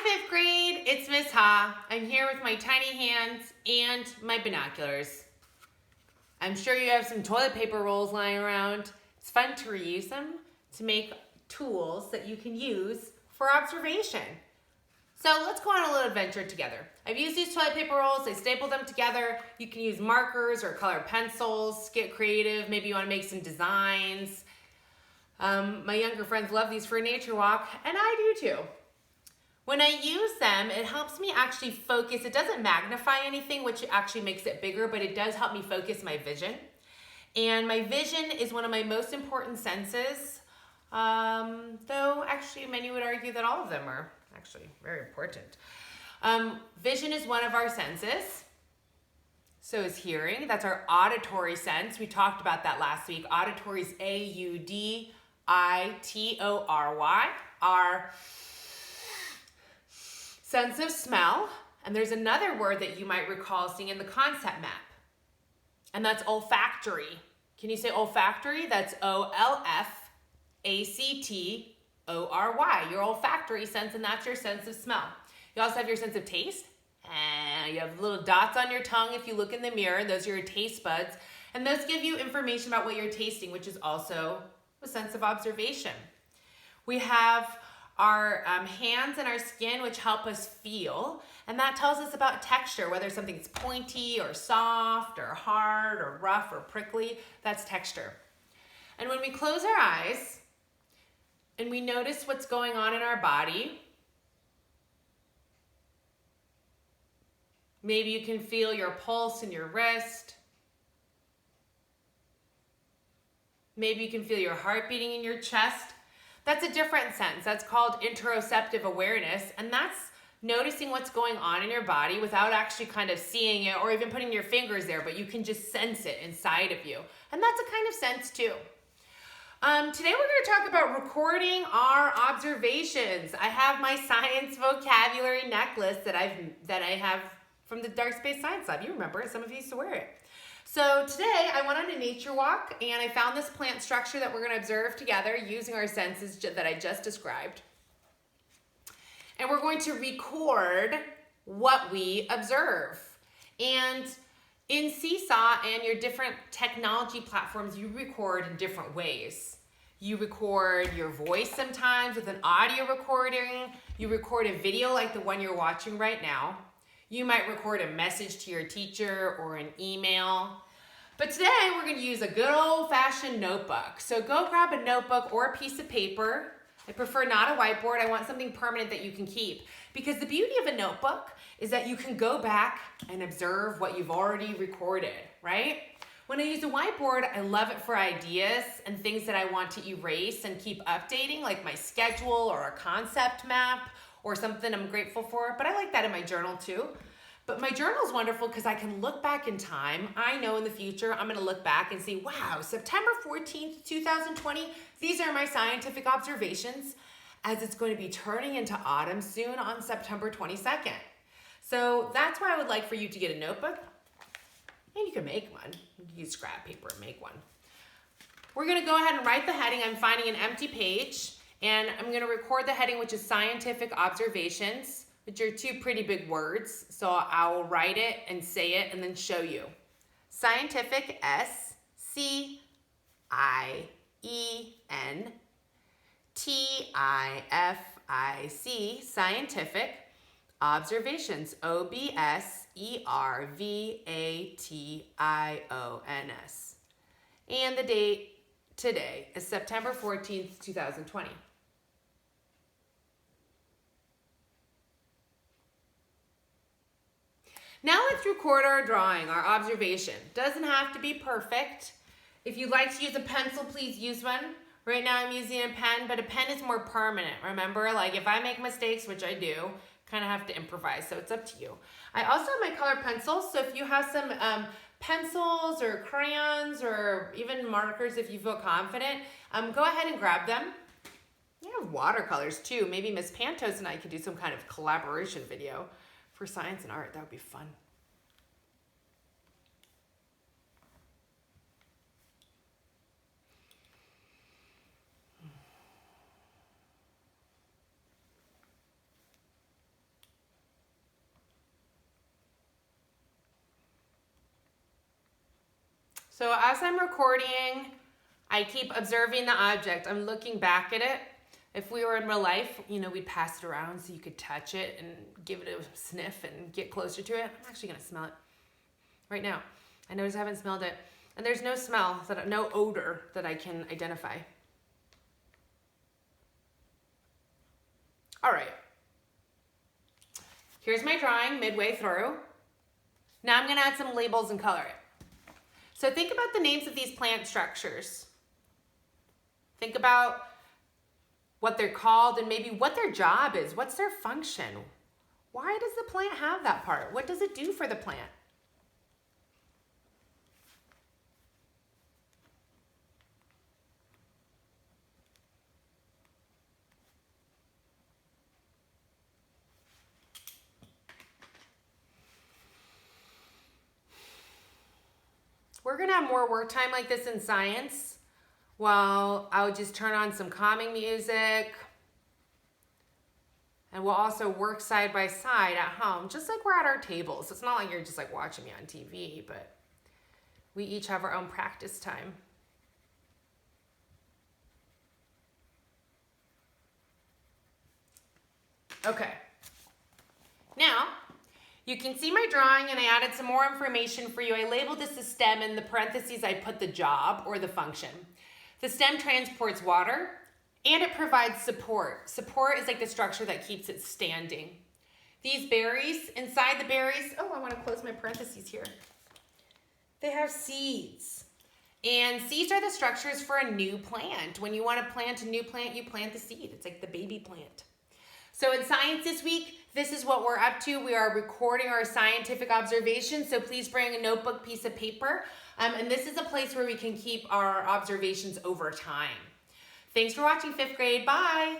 fifth grade, it's Miss Ha. I'm here with my tiny hands and my binoculars. I'm sure you have some toilet paper rolls lying around. It's fun to reuse them to make tools that you can use for observation. So let's go on a little adventure together. I've used these toilet paper rolls, I stapled them together. You can use markers or colored pencils, get creative. Maybe you want to make some designs. My younger friends love these for a nature walk, and I do too. When I use them, it helps me actually focus. It doesn't magnify anything, which actually makes it bigger, but it does help me focus my vision. And my vision is one of my most important senses, though actually many would argue that all of them are actually very important. Vision is one of our senses. So is hearing. That's our auditory sense. We talked about that last week. Auditory is A-U-D-I-T-O-R-Y. Our sense of smell. And there's another word that you might recall seeing in the concept map. And that's olfactory. Can you say olfactory? That's O-L-F-A-C-T-O-R-Y. Your olfactory sense, and that's your sense of smell. You also have your sense of taste. And you have little dots on your tongue if you look in the mirror. Those are your taste buds. And those give you information about what you're tasting, which is also a sense of observation. We have our hands and our skin, which help us feel. And that tells us about texture, whether something's pointy or soft or hard or rough or prickly. That's texture. And when we close our eyes and we notice what's going on in our body, maybe you can feel your pulse in your wrist. Maybe you can feel your heart beating in your chest. That's a different sense. That's called interoceptive awareness. And that's noticing what's going on in your body without actually kind of seeing it or even putting your fingers there, but you can just sense it inside of you. And that's a kind of sense too. Today we're going to talk about recording our observations. I have my science vocabulary necklace that I have from the Dark Space Science Lab. You remember it. Some of you used to wear it. So today I went on a nature walk and I found this plant structure that we're going to observe together using our senses that I just described. And we're going to record what we observe. And in Seesaw and your different technology platforms, you record in different ways. You record your voice sometimes with an audio recording. You record a video like the one you're watching right now. You might record a message to your teacher or an email. But today we're going to use a good old-fashioned notebook. So go grab a notebook or a piece of paper. I prefer not a whiteboard. I want something permanent that you can keep. Because the beauty of a notebook is that you can go back and observe what you've already recorded, right? When I use a whiteboard, I love it for ideas and things that I want to erase and keep updating, like my schedule or a concept map, or something I'm grateful for, but I like that in my journal too. But my journal is wonderful because I can look back in time. I know in the future, I'm gonna look back and see, wow, September 14th, 2020, these are my scientific observations as it's going to be turning into autumn soon on September 22nd. So that's why I would like for you to get a notebook, and you can make one. You can use scrap paper and make one. We're gonna go ahead and write the heading. I'm finding an empty page. And I'm going to record the heading, which is scientific observations, which are two pretty big words. So I will write it and say it and then show you. Scientific, S-C-I-E-N-T-I-F-I-C, scientific observations, O-B-S-E-R-V-A-T-I-O-N-S. And the date today is September 14th, 2020. Now let's record our drawing, our observation. Doesn't have to be perfect. If you'd like to use a pencil, please use one. Right now I'm using a pen, but a pen is more permanent. Remember, like if I make mistakes, which I do, kind of have to improvise, so it's up to you. I also have my colored pencils, so if you have some pencils or crayons or even markers, if you feel confident, go ahead and grab them. You have watercolors too. Maybe Miss Pantos and I could do some kind of collaboration video for science and art. That would be fun. So as I'm recording, I keep observing the object. I'm looking back at it. If we were in real life, you know, we'd pass it around so you could touch it and give it a sniff and get closer to it. I'm actually gonna smell it right now. I notice I haven't smelled it. And there's no smell, no odor that I can identify. All right. Here's my drawing midway through. Now I'm gonna add some labels and color it. So think about the names of these plant structures. Think about what they're called and maybe what their job is. What's their function? Why does the plant have that part? What does it do for the plant? We're gonna have more work time like this in science. Well, I would just turn on some calming music. And we'll also work side by side at home, just like we're at our tables. It's not like you're just like watching me on TV, but we each have our own practice time. Okay. Now, you can see my drawing and I added some more information for you. I labeled this a stem. In the parentheses, I put the job or the function. The stem transports water and it provides support. Support is like the structure that keeps it standing. These berries, inside the berries, oh, I want to close my parentheses here. They have seeds. And seeds are the structures for a new plant. When you want to plant a new plant, you plant the seed. It's like the baby plant. So in science this week, this is what we're up to. We are recording our scientific observations, so please bring a notebook, piece of paper. And this is a place where we can keep our observations over time. Thanks for watching 5th grade. Bye.